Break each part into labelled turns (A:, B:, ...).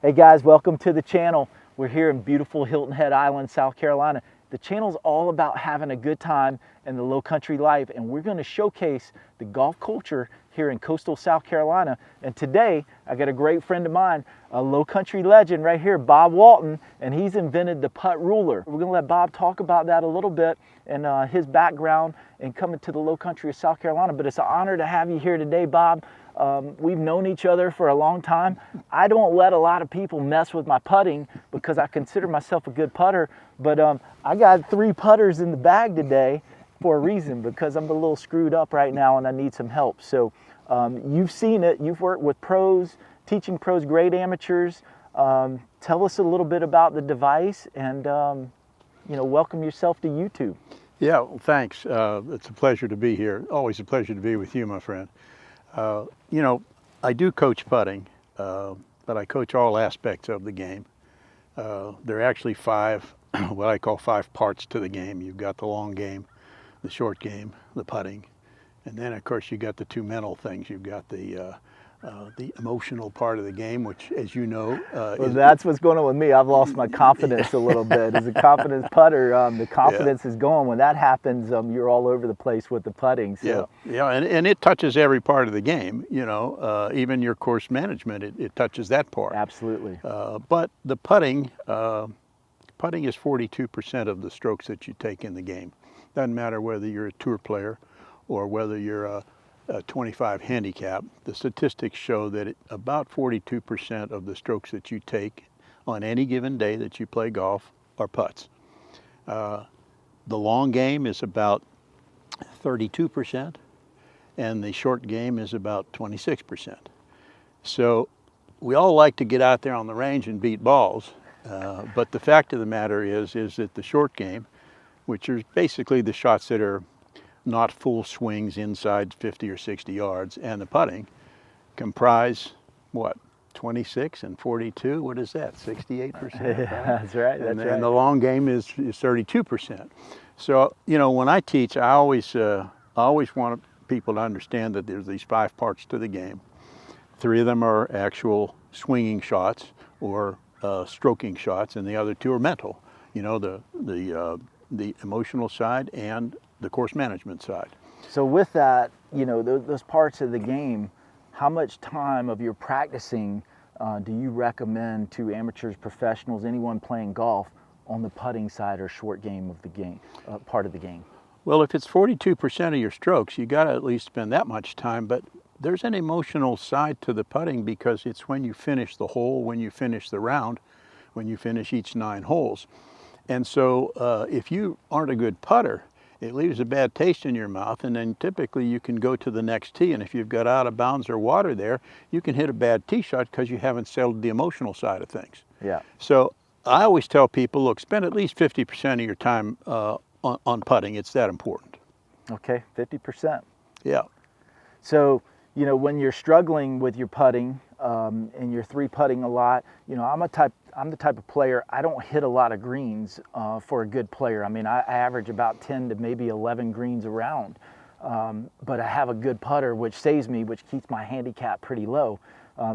A: Hey guys, welcome to the channel. We're here in beautiful Hilton Head Island, South Carolina. The channel's all about having a good time and the low country life, and we're going to showcase the golf culture here in coastal South Carolina. And today, I got a great friend of mine, a low country legend right here, Bob Walton, and he's invented the putt ruler. We're going to let Bob talk about that a little bit and his background and coming to the low country of South Carolina. But it's an honor to have you here today, Bob. We've known each other for a long time. I don't let a lot of people mess with my putting because I consider myself a good putter, but I got 3 putters in the bag today for a reason, because I'm a little screwed up right now and I need some help. So you've seen it, you've worked with pros, teaching pros, great amateurs. Tell us a little bit about the device and welcome yourself to YouTube.
B: Yeah, well, thanks. It's a pleasure to be here. Always a pleasure to be with you, my friend. I do coach putting, but I coach all aspects of the game. There are actually 5, what I call 5 parts to the game. You've got the long game, the short game, the putting, and then of course you got the 2 mental things. You've got the emotional part of the game, which, as you know,
A: well, that's what's going on with me. I've lost my confidence a little bit. As a confidence putter, the confidence is gone. When that happens, you're all over the place with the putting. So.
B: Yeah, and it touches every part of the game. Even your course management, it touches that part.
A: Absolutely.
B: But the putting is 42% of the strokes that you take in the game. Doesn't matter whether you're a tour player or whether you're a 25 handicap. The statistics show that about 42% of the strokes that you take on any given day that you play golf are putts. The long game is about 32%, and the short game is about 26%. So we all like to get out there on the range and beat balls, but the fact of the matter is that the short game, which are basically the shots that are not full swings inside 50 or 60 yards, and the putting comprise what, 26 and 42? What is that, 68%?
A: Yeah, that's right. That's right.
B: And the long game is 32%. So when I teach, I always want people to understand that there's these 5 parts to the game. 3 of them are actual swinging shots or stroking shots, and the other 2 are mental. The emotional side and the course management side.
A: So with that, those parts of the game, how much time of your practicing do you recommend to amateurs, professionals, anyone playing golf on the putting side or short game of the game, part of the game?
B: Well, if it's 42% of your strokes, you got to at least spend that much time, but there's an emotional side to the putting because it's when you finish the hole, when you finish the round, when you finish each 9 holes. And so if you aren't a good putter, it leaves a bad taste in your mouth, and then typically you can go to the next tee, and if you've got out of bounds or water there, you can hit a bad tee shot because you haven't settled the emotional side of things.
A: Yeah.
B: So I always tell people, look, spend at least 50% of your time on putting. It's that important.
A: Okay, 50%.
B: Yeah.
A: So, when you're struggling with your putting and you're 3 putting a lot, I'm the type of player, I don't hit a lot of greens for a good player. I mean, I average about 10 to maybe 11 greens around, but I have a good putter, which saves me, which keeps my handicap pretty low.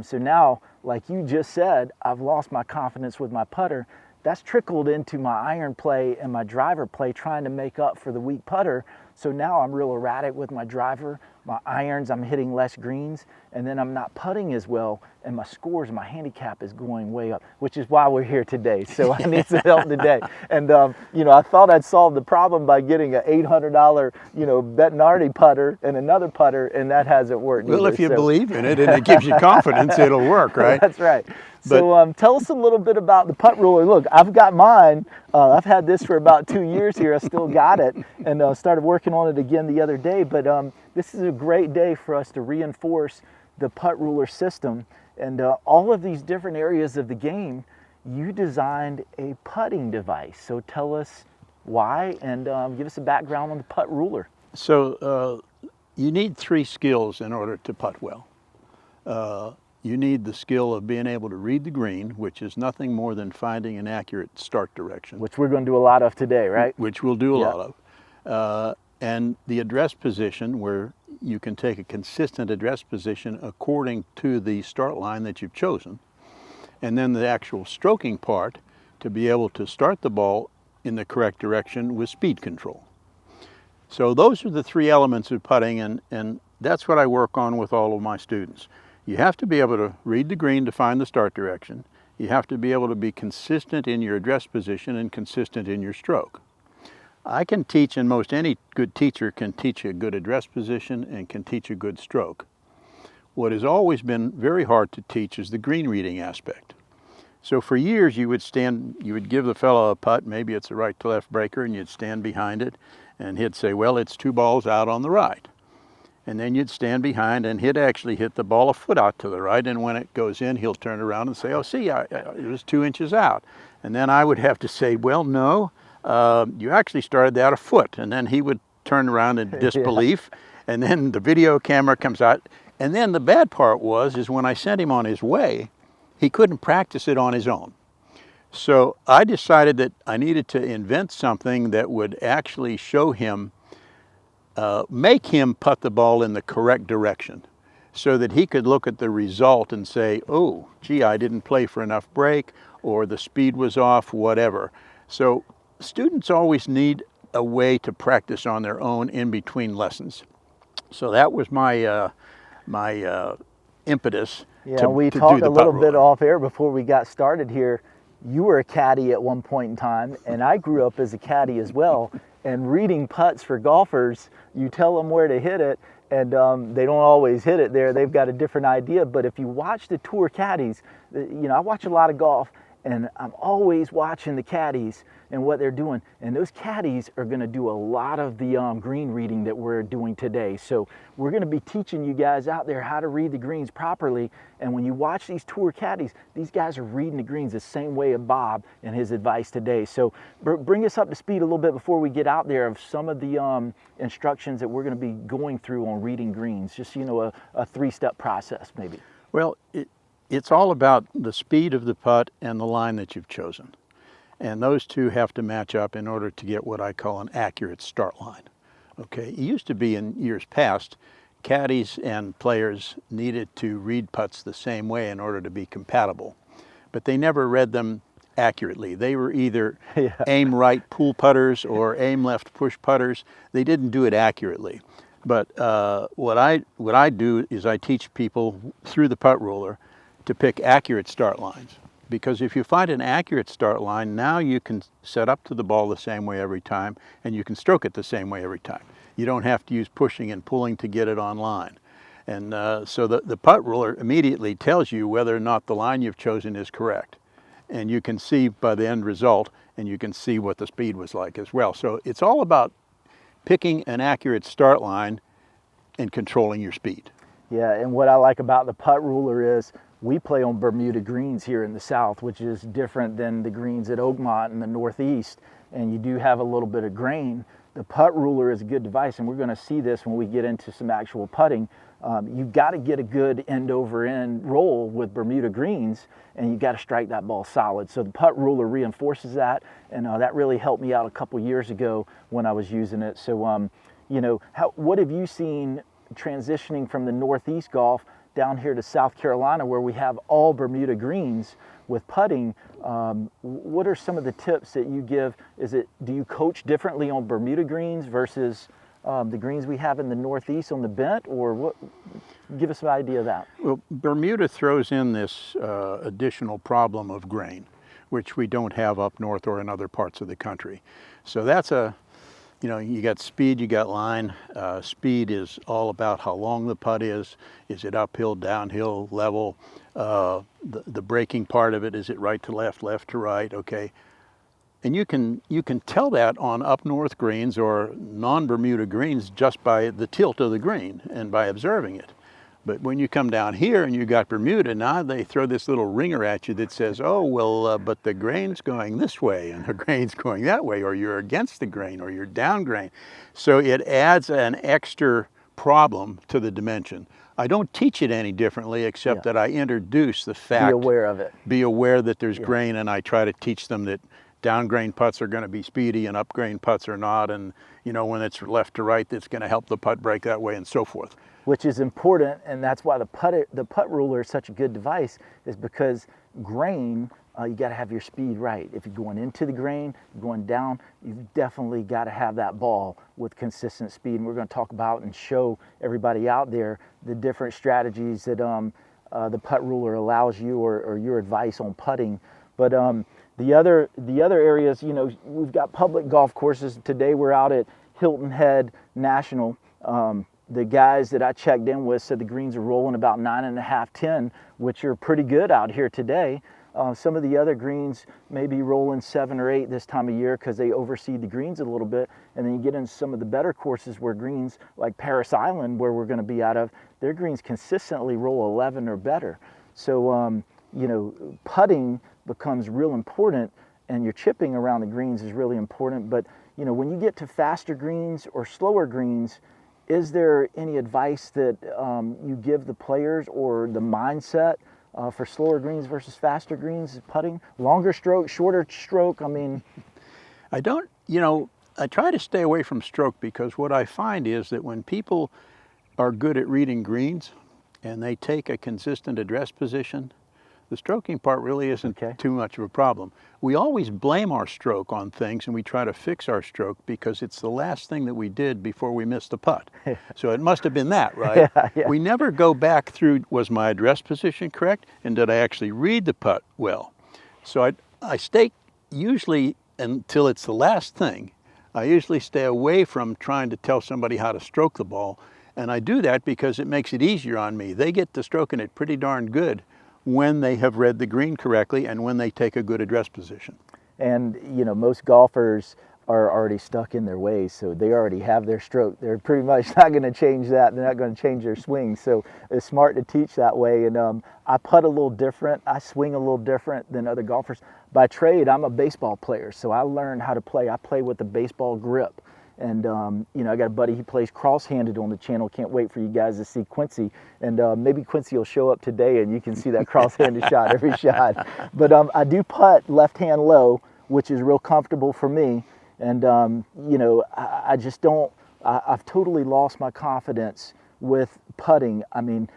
A: So now, like you just said, I've lost my confidence with my putter. That's trickled into my iron play and my driver play, trying to make up for the weak putter. So now I'm real erratic with my driver, my irons, I'm hitting less greens, and then I'm not putting as well, and my scores, my handicap is going way up, which is why we're here today. So I need some help today. And, I thought I'd solve the problem by getting an $800, Bettinardi putter and another putter, and that hasn't worked
B: Well,
A: either.
B: if you believe in it and it gives you confidence, it'll work, right?
A: That's right. So tell us a little bit about the putt ruler. Look, I've got mine. I've had this for about 2 years here. I still got it, and started working on it again the other day. But this is a great day for us to reinforce the putt ruler system. And all of these different areas of the game, you designed a putting device. So tell us why, and give us a background on the putt ruler.
B: So you need 3 skills in order to putt well. You need the skill of being able to read the green, which is nothing more than finding an accurate start direction.
A: Which we're going to do a lot of today, right?
B: Which we'll do a lot of. And the address position, where you can take a consistent address position according to the start line that you've chosen. and then the actual stroking part to be able to start the ball in the correct direction with speed control. So those are the three elements of putting, and that's what I work on with all of my students. You have to be able to read the green to find the start direction. You have to be able to be consistent in your address position and consistent in your stroke. I can teach, and most any good teacher can teach a good address position and can teach a good stroke. What has always been very hard to teach is the green reading aspect. So for years you would give the fellow a putt, maybe it's a right to left breaker, and you'd stand behind it and he'd say, well, it's 2 balls out on the right. And then you'd stand behind and he'd actually hit the ball a foot out to the right, and when it goes in, he'll turn around and say, oh, see, it was 2 inches out. And then I would have to say, well, no, you actually started that a foot. And then he would turn around in disbelief, and then the video camera comes out. And then the bad part is when I sent him on his way, he couldn't practice it on his own. So I decided that I needed to invent something that would actually show him, make him putt the ball in the correct direction, so that he could look at the result and say, oh, gee, I didn't play for enough break, or the speed was off, whatever. So students always need a way to practice on their own in between lessons. So that was my impetus.
A: Yeah, we talked a little bit off air before we got started here. You were a caddy at one point in time, and I grew up as a caddy as well. And reading putts for golfers, you tell them where to hit it, and they don't always hit it there. They've got a different idea. But if you watch the tour caddies, I watch a lot of golf, and I'm always watching the caddies and what they're doing. And those caddies are going to do a lot of the green reading that we're doing today. So we're going to be teaching you guys out there how to read the greens properly. And when you watch these tour caddies, these guys are reading the greens the same way as Bob and his advice today. So bring us up to speed a little bit before we get out there of some of the instructions that we're going to be going through on reading greens. Just, a 3-step process maybe.
B: Well, it's all about the speed of the putt and the line that you've chosen. And those two have to match up in order to get what I call an accurate start line. Okay, it used to be in years past, caddies and players needed to read putts the same way in order to be compatible, but they never read them accurately. They were either aim right pull putters or aim left push putters. They didn't do it accurately. But what I do is I teach people through the putt ruler to pick accurate start lines. Because if you find an accurate start line, now you can set up to the ball the same way every time, and you can stroke it the same way every time. You don't have to use pushing and pulling to get it on line. And so the putt ruler immediately tells you whether or not the line you've chosen is correct. And you can see by the end result, and you can see what the speed was like as well. So it's all about picking an accurate start line and controlling your speed.
A: Yeah, and what I like about the putt ruler is we play on Bermuda greens here in the South, which is different than the greens at Oakmont in the Northeast, and you do have a little bit of grain. The putt ruler is a good device, and we're going to see this when we get into some actual putting. You've got to get a good end-over-end roll with Bermuda greens, and you've got to strike that ball solid. So the putt ruler reinforces that, and that really helped me out a couple years ago when I was using it. So, what have you seen transitioning from the Northeast golf down here to South Carolina, where we have all Bermuda greens with putting? What are some of the tips that you give? Do you coach differently on Bermuda greens versus the greens we have in the Northeast on the bent, or what? Give us an idea of that.
B: Well, Bermuda throws in this additional problem of grain, which we don't have up north or in other parts of the country. So that's you got speed, you got line. Speed is all about how long the putt is. Is it uphill, downhill, level? The braking part of it, is it right to left, left to right? Okay. And you can tell that on up north greens or non-Bermuda greens just by the tilt of the green and by observing it. But when you come down here and you got Bermuda, now they throw this little ringer at you that says, oh, well, but the grain's going this way and the grain's going that way, or you're against the grain, or you're down grain. So it adds an extra problem to the dimension. I don't teach it any differently, except that I introduce the fact.
A: Be aware of it.
B: Be aware that there's grain, and I try to teach them that down grain putts are going to be speedy and up grain putts are not, and when it's left to right, that's going to help the putt break that way, and so forth.
A: Which is important, and that's why the putt ruler is such a good device, is because grain, you got to have your speed right. If you're going into the grain, going down, you've definitely got to have that ball with consistent speed. And we're going to talk about and show everybody out there the different strategies that the putt ruler allows you, or your advice on putting. But the other areas, you know, we've got public golf courses. Today we're out at Hilton Head National. The guys that I checked in with said the greens are rolling about 9.5, 10, which are pretty good out here today. Some of the other greens may be rolling 7 or 8 this time of year because they overseed the greens a little bit. And then you get into some of the better courses where greens, like Paris Island, where we're going to be out of, their greens consistently roll 11 or better. So, you know, putting becomes real important, and your chipping around the greens is really important. But, you know, when you get to faster greens or slower greens, is there any advice that you give the players, or the mindset for slower greens versus faster greens putting? Longer stroke, shorter stroke? I mean,
B: I don't, you know, I try to stay away from stroke, because what I find is that when people are good at reading greens and they take a consistent address position, the stroking part really isn't too much of a problem. We always blame our stroke on things, and we try to fix our stroke because it's the last thing that we did before we missed the putt. So it must have been that, right?
A: Yeah.
B: We never go back through, was my address position correct? And did I actually read the putt well? So I stay, usually until it's the last thing, I usually stay away from trying to tell somebody how to stroke the ball. And I do that because it makes it easier on me. They get to stroking it pretty darn good when they have read the green correctly and when they take a good address position.
A: And, you know, most golfers are already stuck in their ways, so they already have their stroke. They're pretty much not going to change that. They're not going to change their swing. So it's smart to teach that way. And I putt a little different. I swing a little different than other golfers. By trade, I'm a baseball player, so I learned how to play. I play with the baseball grip. And, you know, I got a buddy, he plays cross-handed on the channel. Can't wait for you guys to see Quincy. And maybe Quincy will show up today and you can see that cross-handed shot every shot. But I do putt left hand low, which is real comfortable for me. And, you know, I just don't, I've totally lost my confidence with putting. I mean,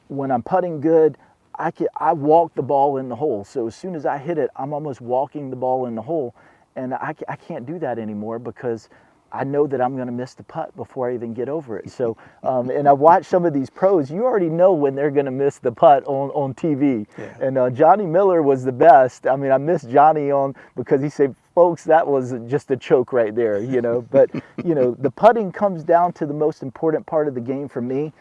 A: when I'm putting good, I walk the ball in the hole. So as soon as I hit it, I'm almost walking the ball in the hole. And I can't do that anymore because I know that I'm going to miss the putt before I even get over it. So, and I watch some of these pros, you already know when they're going to miss the putt on TV. Yeah. And Johnny Miller was the best. I mean, I missed Johnny on because he said, folks, that was just a choke right there, you know. But, you know, the putting comes down to the most important part of the game for me.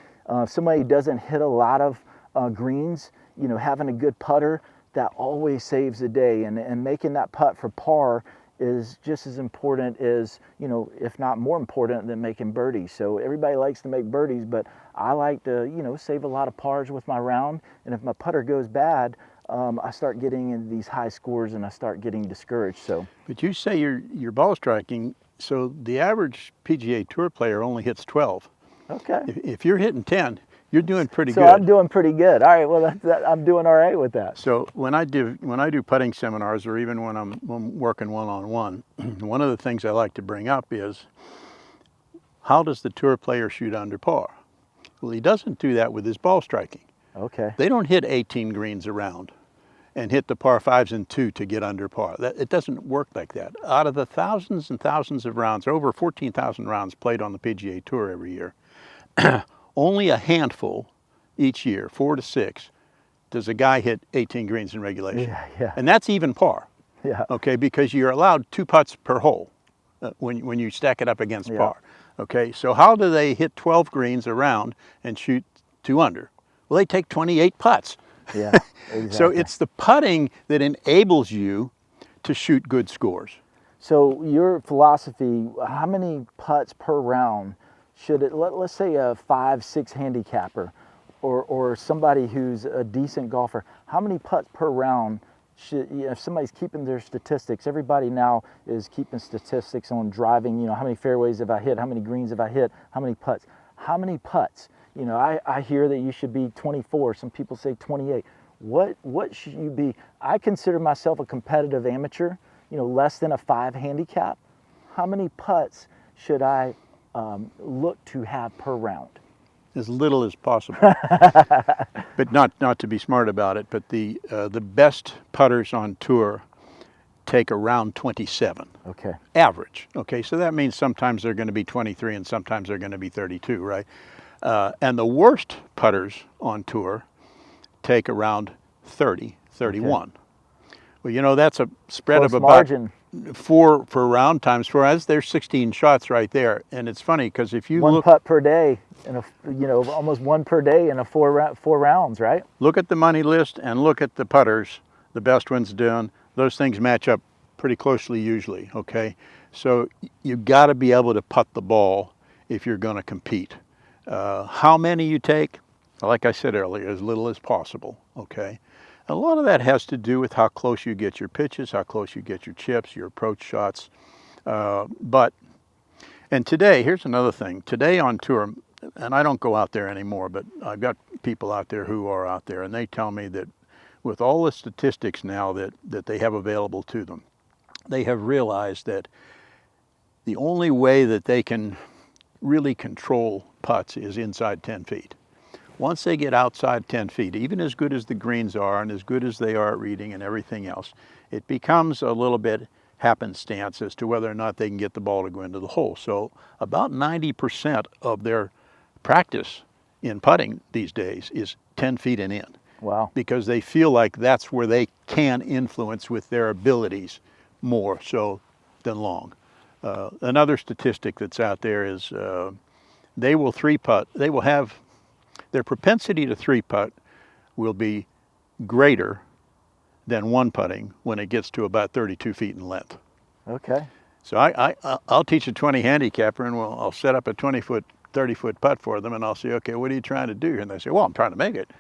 A: Somebody doesn't hit a lot of greens, you know, having a good putter, that always saves the day. And making that putt for par is just as important as, you know, if not more important than making birdies. So everybody likes to make birdies, but I like to, you know, save a lot of pars with my round. And if my putter goes bad, I start getting into these high scores and I start getting discouraged. So,
B: but you say you're ball striking, so the average PGA Tour player only hits 12.
A: Okay.
B: If you're hitting 10, you're doing pretty good.
A: So I'm doing pretty good. All right. Well, I'm doing all right with that.
B: So when I do putting seminars, or even when I'm working one-on-one, one of the things I like to bring up is, how does the tour player shoot under par? Well, he doesn't do that with his ball striking.
A: Okay.
B: They don't hit 18 greens around and hit the par 5s and 2 to get under par. It doesn't work like that. Out of the thousands and thousands of rounds, over 14,000 rounds played on the PGA Tour every year, only a handful each year, 4 to 6, does a guy hit 18 greens in regulation.
A: Yeah.
B: And that's even par.
A: Yeah.
B: Okay, because you're allowed 2 putts per hole when you stack it up against par. Okay, so how do they hit 12 greens around and shoot 2 under? Well, they take 28 putts.
A: Yeah, exactly.
B: So it's the putting that enables you to shoot good scores.
A: So your philosophy, how many putts per round should it, let's say a 5-6 handicapper or somebody who's a decent golfer, how many putts per round should, you know, if somebody's keeping their statistics, everybody now is keeping statistics on driving, you know, how many fairways have I hit, how many greens have I hit, how many putts. How many putts? You know, I hear that you should be 24, some people say 28. What should you be? I consider myself a competitive amateur, you know, less than a 5 handicap. How many putts should I look to have per round?
B: as little as possible. But not to be smart about it, but the best putters on tour take around 27.
A: Okay.
B: Average. Okay, so that means sometimes they're going to be 23 and sometimes they're going to be 32, right? And the worst putters on tour take around 30, 31. Okay. Well, you know, that's a spread
A: Close
B: of about
A: margin.
B: four for round times. For us, there's 16 shots right there, and it's funny because if you
A: one
B: look,
A: putt per day, and almost one per day in a four rounds, right?
B: Look at the money list and look at the putters, the best ones doing. Those things match up pretty closely usually. Okay, so you got to be able to putt the ball if you're going to compete. How many you take, like I said earlier, as little as possible. Okay. A lot of that has to do with how close you get your pitches, how close you get your chips, your approach shots. And today, here's another thing. Today on tour, and I don't go out there anymore, but I've got people out there who are out there, and they tell me that with all the statistics now that they have available to them, they have realized that the only way that they can really control putts is inside 10 feet. Once they get outside 10 feet, even as good as the greens are and as good as they are at reading and everything else, it becomes a little bit happenstance as to whether or not they can get the ball to go into the hole. So about 90% of their practice in putting these days is 10 feet and in.
A: Wow.
B: Because they feel like that's where they can influence with their abilities more so than long. Another statistic that's out there is they will three putt, they will have their propensity to three putt will be greater than one putting when it gets to about 32 feet in length.
A: Okay.
B: So I'll teach a 20 handicapper, and I'll set up a 20-foot, 30-foot putt for them, and I'll say, okay, what are you trying to do? And they say, well, I'm trying to make it.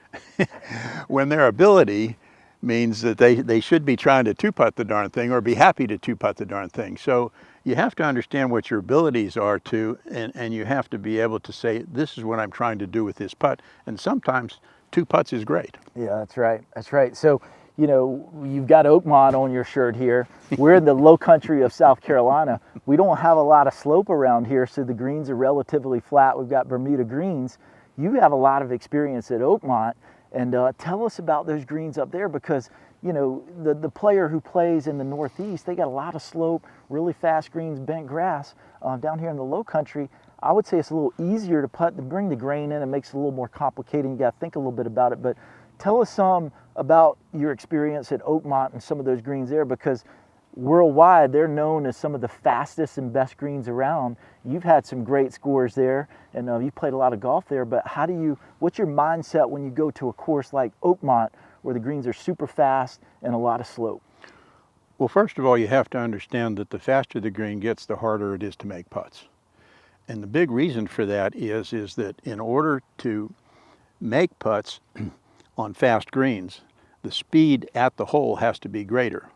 B: When their ability means that they should be trying to two-putt the darn thing or be happy to two-putt the darn thing. So you have to understand what your abilities are too, and you have to be able to say, this is what I'm trying to do with this putt. And sometimes two putts is great.
A: Yeah, that's right. That's right. So, you know, you've got Oakmont on your shirt here. We're in the low country of South Carolina. We don't have a lot of slope around here, so the greens are relatively flat. We've got Bermuda greens. You have a lot of experience at Oakmont, and tell us about those greens up there, because you know, the player who plays in the Northeast, they got a lot of slope, really fast greens, bent grass. Down here in the low country, I would say it's a little easier to putt, to bring the grain in. It makes it a little more complicated. You got to think a little bit about it. But tell us some about your experience at Oakmont and some of those greens there, because worldwide they're known as some of the fastest and best greens around. You've had some great scores there, and you played a lot of golf there. But what's your mindset when you go to a course like Oakmont, where the greens are super fast and a lot of slope?
B: Well, first of all, you have to understand that the faster the green gets, the harder it is to make putts. And the big reason for that is that in order to make putts on fast greens, the speed at the hole has to be greater.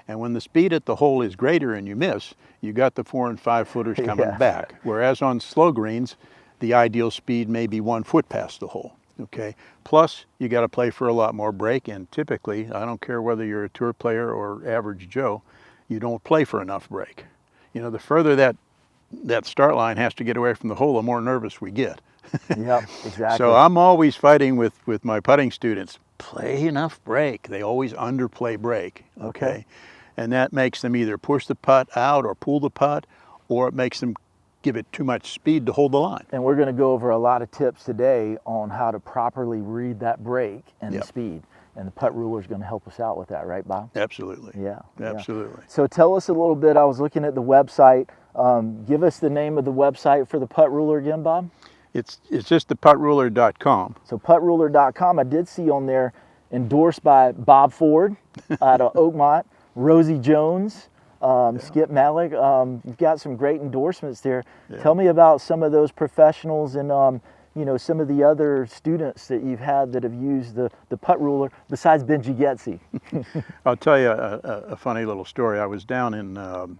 B: And when the speed at the hole is greater and you miss, you got the 4 and 5 footers coming back. Whereas on slow greens, the ideal speed may be 1 foot past the hole. Okay. Plus, you got to play for a lot more break, and typically, I don't care whether you're a tour player or average Joe, you don't play for enough break. You know, the further that start line has to get away from the hole, the more nervous we get.
A: Yep, exactly.
B: So I'm always fighting with my putting students. Play enough break. They always underplay break. Okay. And that makes them either push the putt out or pull the putt, or it makes them give it too much speed to hold the line.
A: And we're going to go over a lot of tips today on how to properly read that break and the speed. And the putt ruler is going to help us out with that, right, Bob?
B: Absolutely.
A: Yeah.
B: Absolutely.
A: Yeah. So tell us a little bit. I was looking at the website. Give us the name of the website for the putt ruler again, Bob.
B: It's just the puttruler.com.
A: So puttruler.com. I did see on there, endorsed by Bob Ford out of Oakmont, Rosie Jones, Skip Malik. You've got some great endorsements there. Yeah. Tell me about some of those professionals and you know, some of the other students that you've had that have used the putt ruler besides Benji Getzi.
B: I'll tell you a funny little story. I was down in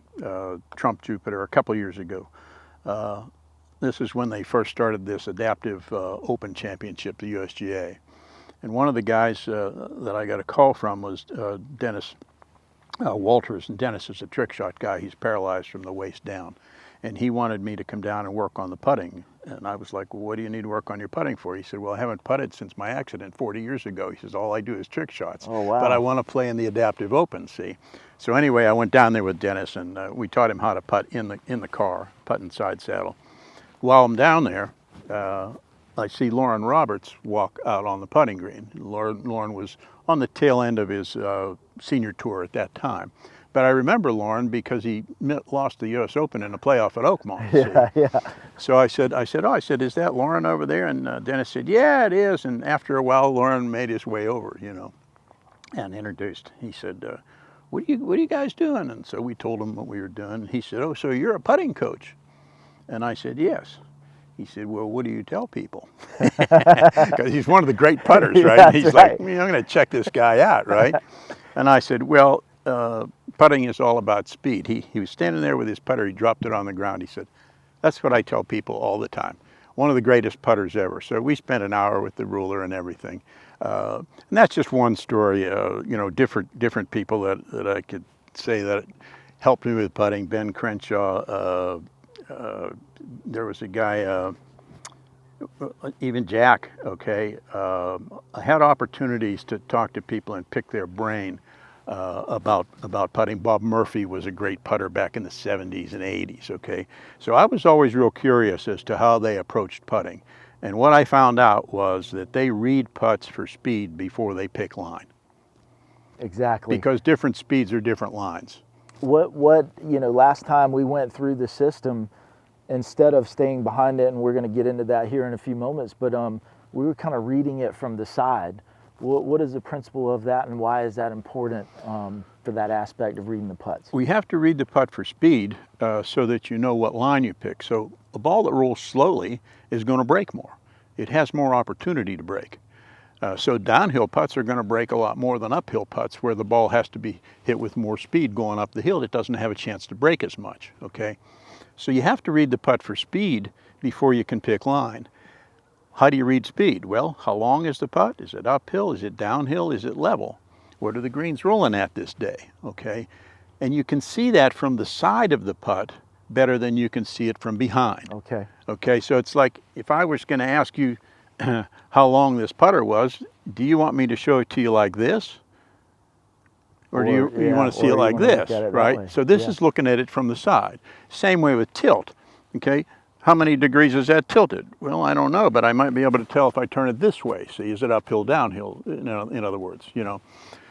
B: Trump Jupiter a couple years ago. This is when they first started this adaptive open championship, the USGA. And one of the guys that I got a call from was Dennis Walters. And Dennis is a trick shot guy. He's paralyzed from the waist down. and he wanted me to come down and work on the putting. And I was like, well, what do you need to work on your putting for? He said, well, I haven't putted since my accident 40 years ago. He says, all I do is trick shots.
A: Oh, wow.
B: But I want to play in the Adaptive Open, see? So anyway, I went down there with Dennis, and we taught him how to putt in the car, putting side saddle. While I'm down there, I see Loren Roberts walk out on the putting green. Loren was on the tail end of his senior tour at that time. But I remember Loren because he lost the U.S. Open in a playoff at Oakmont.
A: Yeah, yeah.
B: So I said, is that Loren over there? And Dennis said, yeah, it is. And after a while, Loren made his way over, you know, and introduced. He said, what are you guys doing? And so we told him what we were doing. He said, oh, so you're a putting coach? And I said, yes. He said, well, what do you tell people? Because he's one of the great putters, right?
A: That's
B: He's
A: right.
B: like, I'm going to check this guy out, right? And I said, well, putting is all about speed. He was standing there with his putter. He dropped it on the ground. He said, that's what I tell people all the time. One of the greatest putters ever. So we spent an hour with the ruler and everything. And that's just one story. You know, different people that I could say that helped me with putting. Ben Crenshaw. There was a guy, even Jack, okay. I had opportunities to talk to people and pick their brain about putting. Bob Murphy was a great putter back in the 70s and 80s, okay. So I was always real curious as to how they approached putting. And what I found out was that they read putts for speed before they pick line.
A: Exactly.
B: Because different speeds are different lines.
A: What you know, last time we went through the system, instead of staying behind it, and we're going to get into that here in a few moments, but we were kind of reading it from the side. What is the principle of that, and why is that important for that aspect of reading the putts?
B: We have to read the putt for speed so that you know what line you pick. So a ball that rolls slowly is going to break more. It has more opportunity to break. So downhill putts are going to break a lot more than uphill putts, where the ball has to be hit with more speed going up the hill. It doesn't have a chance to break as much, okay? So you have to read the putt for speed before you can pick line. How do you read speed? Well, how long is the putt? Is it uphill? Is it downhill? Is it level? What are the greens rolling at this day, okay? And you can see that from the side of the putt better than you can see it from behind.
A: Okay.
B: Okay, so it's like if I was going to ask you how long this putter was, do you want me to show it to you like this? Or do you want to see it like this, right? So this is looking at it from the side. Same way with tilt, okay? How many degrees is that tilted? Well, I don't know, but I might be able to tell if I turn it this way. See, is it uphill, downhill, in other words, you know?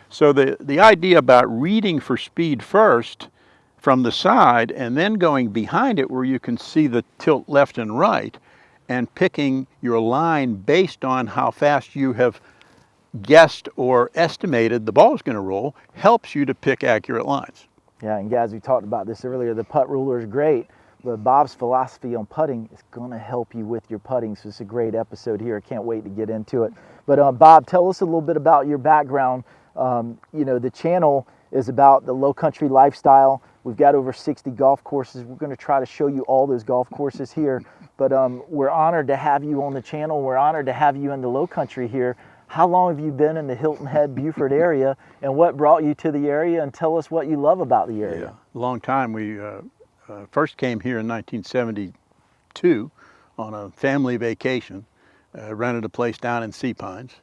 B: So the idea about reading for speed first from the side and then going behind it where you can see the tilt left and right and picking your line based on how fast you have guessed or estimated the ball is going to roll helps you to pick accurate lines.
A: Yeah, and guys, we talked about this earlier. The putt ruler is great, but Bob's philosophy on putting is going to help you with your putting. So it's a great episode here. I can't wait to get into it. But Bob, tell us a little bit about your background. You know, the channel is about the low country lifestyle. We've got over 60 golf courses. We're going to try to show you all those golf courses here. But we're honored to have you on the channel. We're honored to have you in the low country here. How long have you been in the Hilton Head, Buford area, and what brought you to the area? And tell us what you love about the area.
B: Yeah, a long time. We first came here in 1972 on a family vacation, rented a place down in Sea Pines,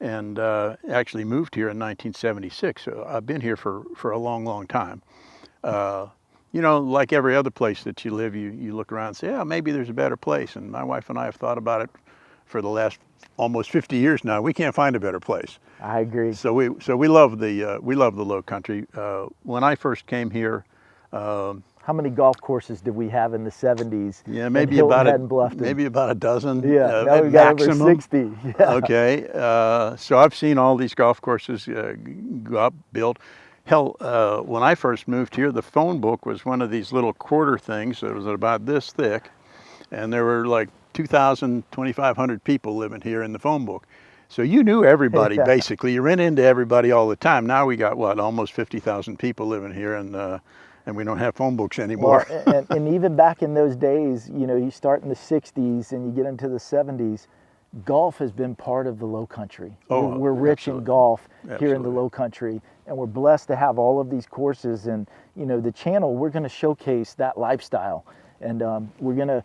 B: and actually moved here in 1976. So I've been here for a long, long time. You know, like every other place that you live, you look around and say, yeah, maybe there's a better place. And my wife and I have thought about it for the last almost 50 years now. We can't find a better place.
A: I agree.
B: So we love the Low Country. When I first came here,
A: how many golf courses did we have in the 70s?
B: Yeah, maybe about a dozen.
A: Yeah, now we've got over 60. Yeah.
B: Okay, so I've seen all these golf courses go up, built. Hell, when I first moved here, the phone book was one of these little quarter things that was about this thick, and there were like 2,000, 2,500 people living here in the phone book. So you knew everybody, basically. You ran into everybody all the time. Now we got, what, almost 50,000 people living here, and we don't have phone books anymore.
A: Well, and even back in those days, you know, you start in the 60s and you get into the 70s, golf has been part of the Low Country.
B: Oh,
A: we're rich in golf here in the
B: Absolutely.
A: Low Country, and we're blessed to have all of these courses. And, you know, the channel, we're going to showcase that lifestyle. And we're gonna,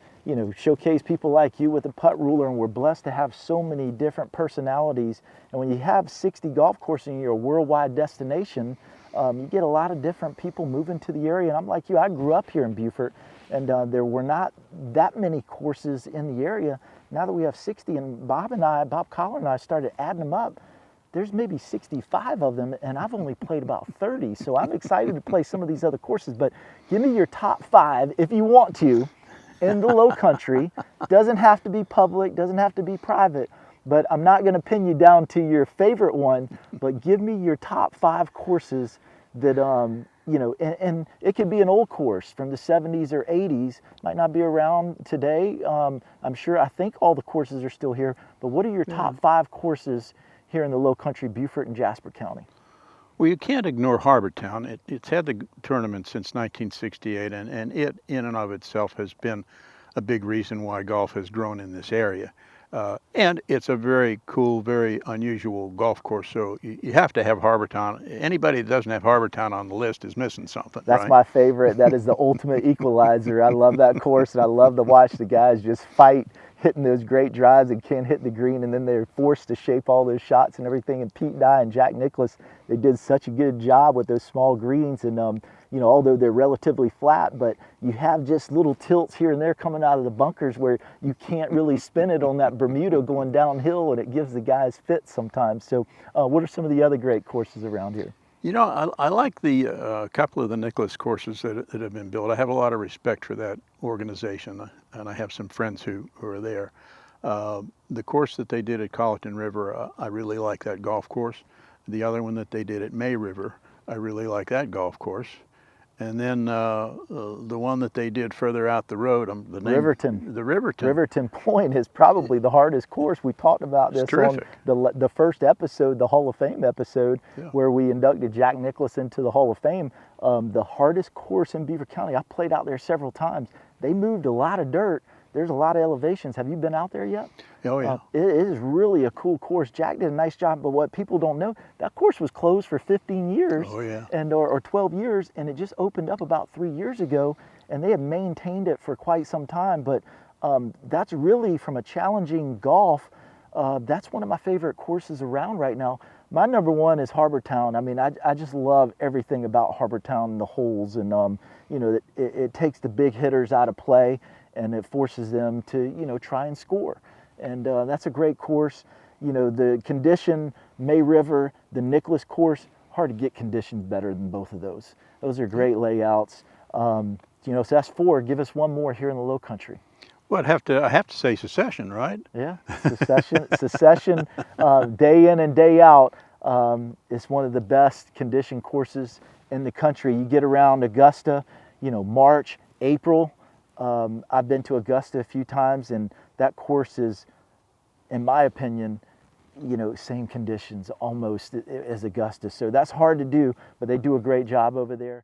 A: showcase people like you with a putt ruler, and we're blessed to have so many different personalities. And when you have 60 golf courses and you're a worldwide destination, you get a lot of different people moving to the area. And I'm like you, I grew up here in Beaufort, and there were not that many courses in the area. Now that we have 60, and Bob Collar and I started adding them up, there's maybe 65 of them, and I've only played about 30. So I'm excited to play some of these other courses. But give me your top 5 if you want to in the Low Country. Doesn't have to be public, doesn't have to be private, but I'm not going to pin you down to your favorite one. But give me your top 5 courses that, and it could be an old course from the 70s or 80s, might not be around today. I think all the courses are still here, but what are your top 5 courses here in the Low Country, Beaufort and Jasper County?
B: Well, you can't ignore Harbortown. It's had the tournament since 1968, and it in and of itself has been a big reason why golf has grown in this area. And it's a very cool, very unusual golf course, so you have to have Harbortown. Anybody that doesn't have Harbortown on the list is missing something.
A: That's
B: right?
A: my favorite. That is the ultimate equalizer. I love that course, and I love to watch the guys just fight, hitting those great drives and can't hit the green, and then they're forced to shape all those shots and everything. And Pete Dye and Jack Nicklaus, they did such a good job with those small greens. And although they're relatively flat, but you have just little tilts here and there coming out of the bunkers where you can't really spin it on that Bermuda going downhill, and it gives the guys fits sometimes. So what are some of the other great courses around here?
B: I like the couple of the Nicklaus courses that have been built. I have a lot of respect for that organization, and I have some friends who are there. The course that they did at Colleton River, I really like that golf course. The other one that they did at May River, I really like that golf course. And then the one that they did further out the road, the name,
A: Riverton.
B: The Riverton.
A: Riverton Point is probably the hardest course. We talked about this on the first episode, the Hall of Fame episode, where we inducted Jack Nicklaus into the Hall of Fame. The hardest course in Beaver County. I played out there several times. They moved a lot of dirt. There's a lot of elevations. Have you been out there yet?
B: Oh, yeah.
A: It is really a cool course. Jack did a nice job, but what people don't know, that course was closed for 15 years or 12 years, and it just opened up about 3 years ago, and they have maintained it for quite some time. But that's really, from a challenging golf, that's one of my favorite courses around right now. My number one is Harbortown. I mean, I just love everything about Harbortown and the holes, and it takes the big hitters out of play, and it forces them to try and score. And that's a great course. The condition, May River, the Nicklaus course, hard to get conditions better than both of those. Those are great layouts. So that's 4. Give us one more here in the Low Country.
B: Well, I have to say Secession, right?
A: Yeah, Secession, day in and day out. It's one of the best condition courses in the country. You get around Augusta, March, April. I've been to Augusta a few times, and that course is, in my opinion, same conditions almost as Augusta. So that's hard to do, but they do a great job over there.